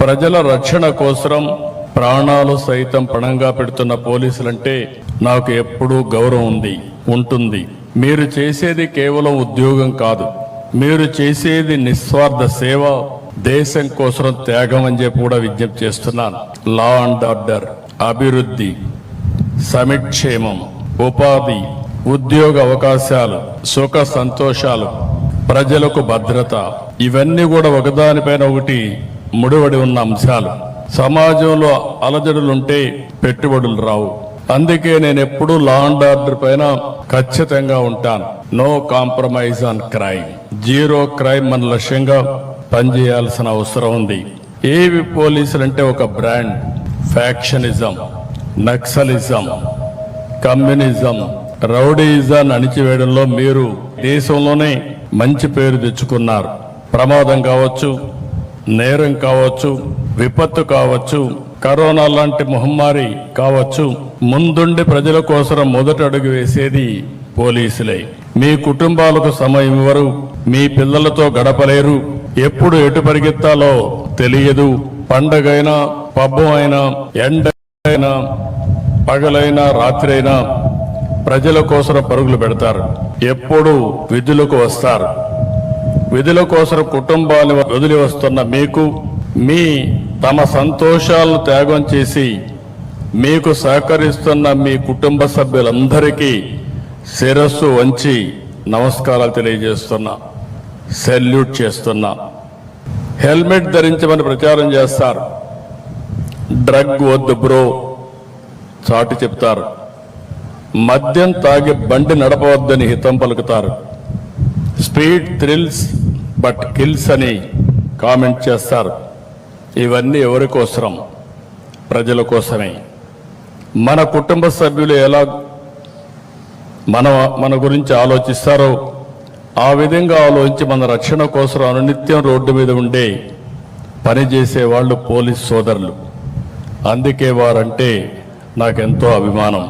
ప్రజల రక్షణ కోసం ప్రాణాలు సైతం పణంగా పెడుతున్న పోలీసులంటే నాకు ఎప్పుడూ గౌరవం ఉంటుంది. మీరు చేసేది కేవలం ఉద్యోగం కాదు, మీరు చేసేది నిస్వార్థ సేవ, దేశం కోసం త్యాగం అని చెప్పి కూడా విజ్ఞప్తి చేస్తున్నాను. లా అండ్ ఆర్డర్, అభివృద్ధి, సమిక్షేమం, ఉపాధి, ఉద్యోగ అవకాశాలు, సుఖ సంతోషాలు, ప్రజలకు భద్రత, ఇవన్నీ కూడా ఒకదానిపైన ఒకటి ముడిపడి ఉన్న అంశాలు. సమాజంలో అలజడులుంటే పెట్టుబడులు రావు. అందుకే నేను ఎప్పుడూ లా అండ్ ఆర్డర్ పైన ఖచ్చితంగా ఉంటాను. No compromise on crime, zero crime మన లక్ష్యంగా పనిచేయాల్సిన అవసరం ఉంది. ఏవి పోలీసులు అంటే ఒక బ్రాండ్. ఫ్యాక్షనిజం, నక్సలిజం, కమ్యూనిజం, రౌడీయిజాన్ని అణిచివేయడంలో మీరు దేశంలోనే మంచి పేరు తెచ్చుకున్నారు. ప్రమాదం కావచ్చు, నేరం కావచ్చు, విపత్తు కావచ్చు, కరోనా లాంటి మహమ్మారి కావచ్చు, ముందుండి ప్రజల కోసం మొదటి అడుగు వేసేది పోలీసులే. మీ కుటుంబాలకు సమయం ఇవ్వరు, మీ పిల్లలతో గడపలేరు, ఎప్పుడు ఎటు పరిగెత్తాలో తెలియదు. పండగైనా, పబ్బం అయినా, ఎండైనా, పగలైనా, రాత్రి అయినా ప్రజల కోసం పరుగులు పెడతారు. ఎప్పుడు విధులకు వస్తారు. విధుల కోసం కుటుంబాన్ని వదిలి వస్తున్న మీకు, మీ తమ సంతోషాలను త్యాగం చేసి మీకు సహకరిస్తున్న మీ కుటుంబ సభ్యులందరికీ శిరస్సు వంచి నమస్కారాలు తెలియజేస్తున్నా, సెల్యూట్ చేస్తున్నా. హెల్మెట్ ధరించమని ప్రచారం చేస్తారు. డ్రగ్ వద్దు బ్రో చాటి చెప్తారు. మద్యం తాగి బండి నడపవద్దని హితం పలుకుతారు. స్పీడ్ థ్రిల్స్ బట్ కిల్స్ అని కామెంట్ చేస్తారు. ఇవన్నీ ఎవరి కోసరం? ప్రజల కోసమే. మన కుటుంబ సభ్యులు ఎలా మన గురించి ఆలోచిస్తారో ఆ విధంగా ఆలోచించి మన రక్షణ కోసం అనునిత్యం రోడ్డు మీద ఉండే పనిచేసే వాళ్ళు పోలీస్ సోదరులు. అందుకే వారంటే నాకెంతో అభిమానం.